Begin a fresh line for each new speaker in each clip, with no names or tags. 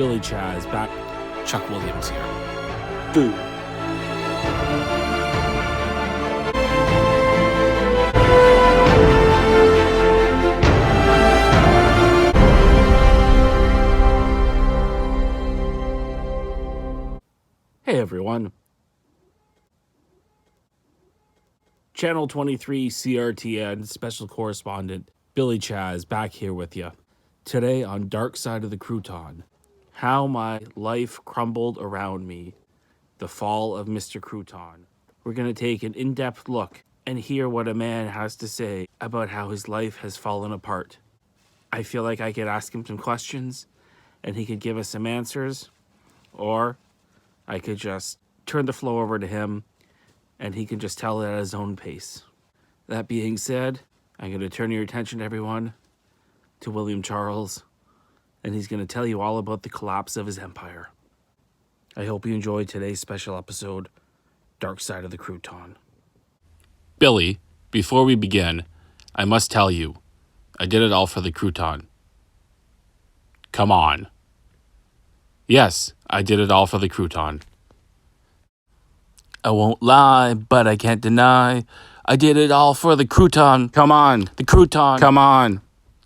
Billy Chaz back. Chuck Williams here.
Boo.
Hey everyone. Channel 23 CRTN special correspondent Billy Chaz back here with you. Today on Dark Side of the Crouton, how my life crumbled around me, the fall of Mr. Crouton. We're going to take an in-depth look and hear what a man has to say about how his life has fallen apart. I feel like I could ask him some questions and he could give us some answers, or I could just turn the floor over to him and he can just tell it at his own pace. That being said, I'm going to turn your attention, everyone, to William Charles, and he's going to tell you all about the collapse of his empire. I hope you enjoyed today's special episode, Dark Side of the Crouton.
Billy, before we begin, I must tell you, I did it all for the Crouton. Come on. Yes, I did it all for the Crouton. I won't lie, but I can't deny. I did it all for the Crouton. Come on. The Crouton. Come on.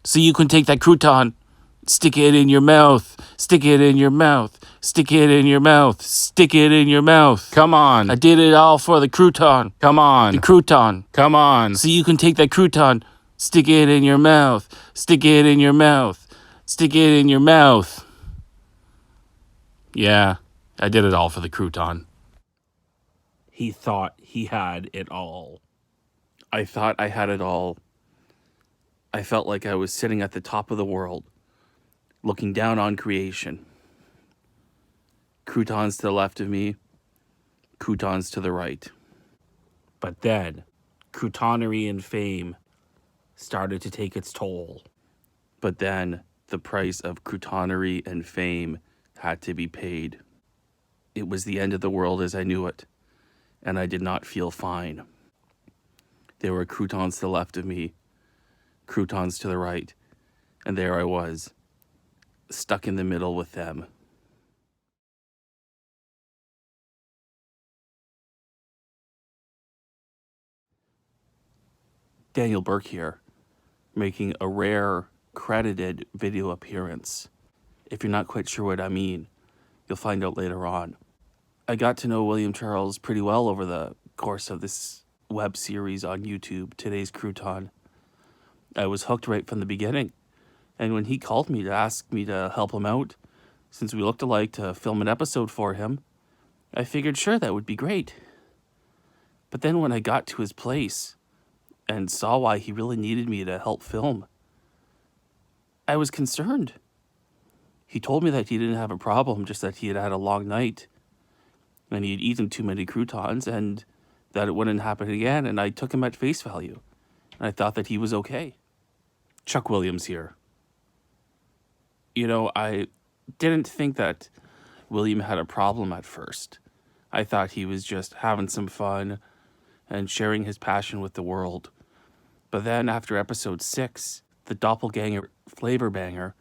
So you can take that Crouton, stick it in your mouth, stick it in your mouth, stick it in your mouth, stick it in your mouth. Come on. I did it all for the Crouton. Come on. The Crouton. Come on. So you can take that Crouton, stick it in your mouth, stick it in your mouth, stick it in your mouth. Yeah, I did it all for the Crouton.
He thought he had it all. I thought I had it all. I felt like I was sitting at the top of the world, looking down on creation. Croutons to the left of me, croutons to the right. But then, croutonery and fame started to take its toll. But then, the price of croutonery and fame had to be paid. It was the end of the world as I knew it, and I did not feel fine. There were croutons to the left of me, croutons to the right, and there I was, stuck in the middle with them. Daniel Burke here, making a rare credited video appearance. If you're not quite sure what I mean, you'll find out later on. I got to know William Charles pretty well over the course of this web series on YouTube, Today's Crouton. I was hooked right from the beginning, and when he called me to ask me to help him out, since we looked alike, to film an episode for him, I figured sure, that would be great. But then when I got to his place and saw why he really needed me to help film, I was concerned. He told me that he didn't have a problem, just that he had had a long night and he had eaten too many croutons and that it wouldn't happen again, and I took him at face value. And I thought that he was okay. Chuck Williams here. You know, I didn't think that William had a problem at first. I thought he was just having some fun and sharing his passion with the world. But then after episode 6, the doppelgänger flavor banger,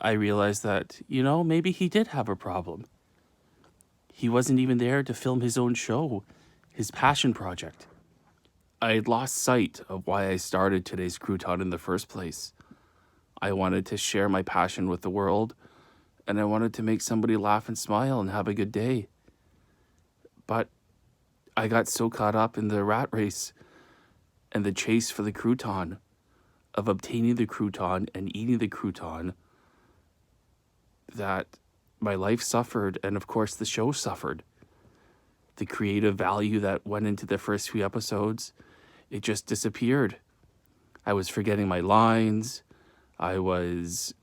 I realized that, you know, maybe he did have a problem. He wasn't even there to film his own show, his passion project. I had lost sight of why I started Today's Crouton in the first place. I wanted to share my passion with the world, and I wanted to make somebody laugh and smile and have a good day. But I got so caught up in the rat race and the chase for the crouton, of obtaining the crouton and eating the crouton, that my life suffered, and of course the show suffered. The creative value that went into the first few episodes, it just disappeared. I was forgetting my lines. I was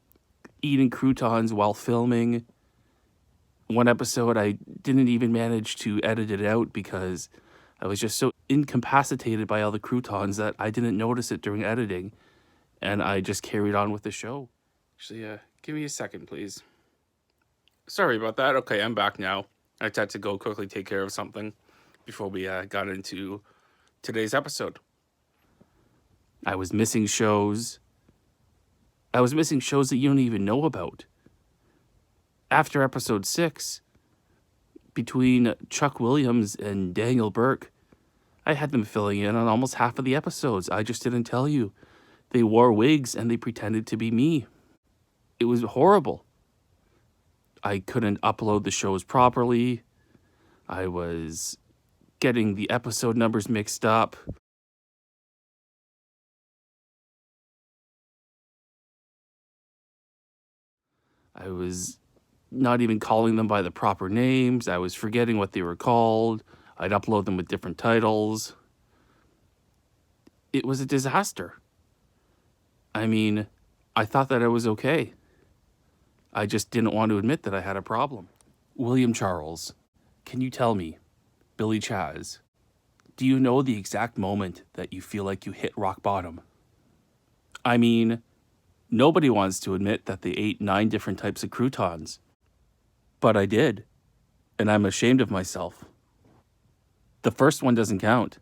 eating croutons while filming. One episode, I didn't even manage to edit it out because I was just so incapacitated by all the croutons that I didn't notice it during editing, and I just carried on with the show. Actually, give me a second, please. Sorry about that. Okay, I'm back now. I had to go quickly take care of something before we got into today's episode. I was missing shows. I was missing shows that you don't even know about. After episode 6, between Chuck Williams and Daniel Burke, I had them filling in on almost half of the episodes. I just didn't tell you. They wore wigs and they pretended to be me. It was horrible. I couldn't upload the shows properly. I was getting the episode numbers mixed up. I was not even calling them by the proper names. I was forgetting what they were called. I'd upload them with different titles. It was a disaster. I mean, I thought that I was okay. I just didn't want to admit that I had a problem. William Charles, can you tell me, Billy Chaz, do you know the exact moment that you feel like you hit rock bottom? I mean, nobody wants to admit that they ate 9 different types of croutons. But I did, and I'm ashamed of myself. The first one doesn't count.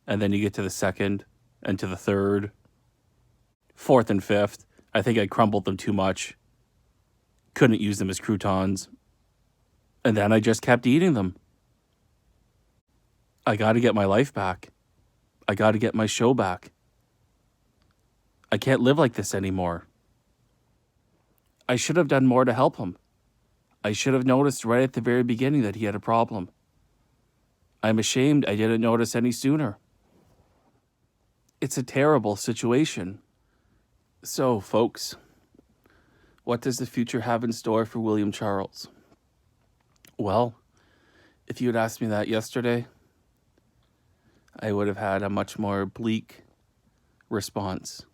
And then you get to the second, and to the third, fourth and fifth. I think I crumbled them too much. Couldn't use them as croutons. And then I just kept eating them. I got to get my life back. I got to get my show back. I can't live like this anymore. I should have done more to help him. I should have noticed right at the very beginning that he had a problem. I'm ashamed I didn't notice any sooner. It's a terrible situation. So, folks, what does the future have in store for William Charles? Well, if you had asked me that yesterday, I would have had a much more bleak response.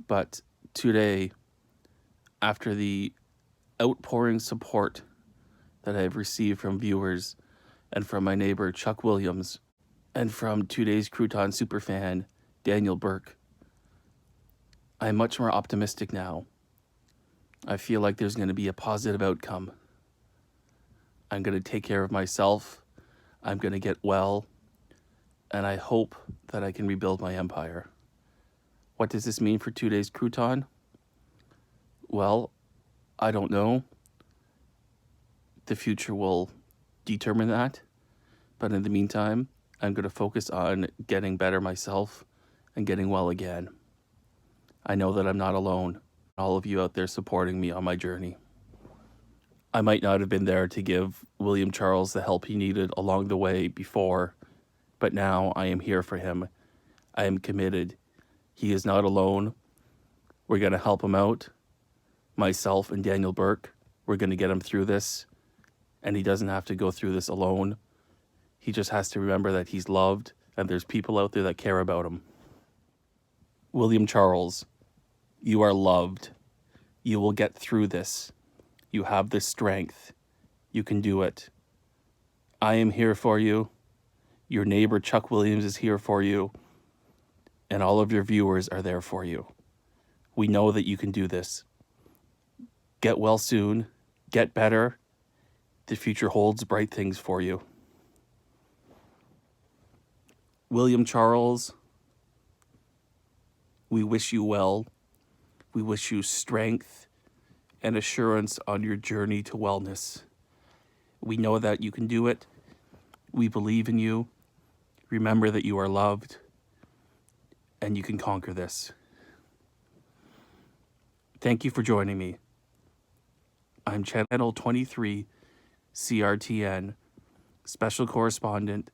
But today, after the outpouring support that I've received from viewers and from my neighbor Chuck Williams and from today's Crouton superfan Daniel Burke, I'm much more optimistic now. I feel like there's going to be a positive outcome. I'm going to take care of myself. I'm going to get well. And I hope that I can rebuild my empire. What does this mean for today's Crouton? Well, I don't know. The future will determine that. But in the meantime, I'm going to focus on getting better myself and getting well again. I know that I'm not alone. All of you out there supporting me on my journey. I might not have been there to give William Charles the help he needed along the way before, but now I am here for him. I am committed. He is not alone. We're going to help him out. Myself and Daniel Burke, we're going to get him through this, and he doesn't have to go through this alone. He just has to remember that he's loved and there's people out there that care about him. William Charles, you are loved. You will get through this. You have the strength. You can do it. I am here for you. Your neighbor Chuck Williams is here for you. And all of your viewers are there for you. We know that you can do this. Get well soon. Get better. The future holds bright things for you. William Charles, we wish you well. We wish you strength and assurance on your journey to wellness. We know that you can do it. We believe in you. Remember that you are loved and you can conquer this. Thank you for joining me. I'm Channel 23 CRTN Special Correspondent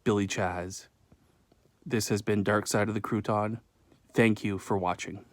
Billy Chaz. This has been Dark Side of the Crouton. Thank you for watching.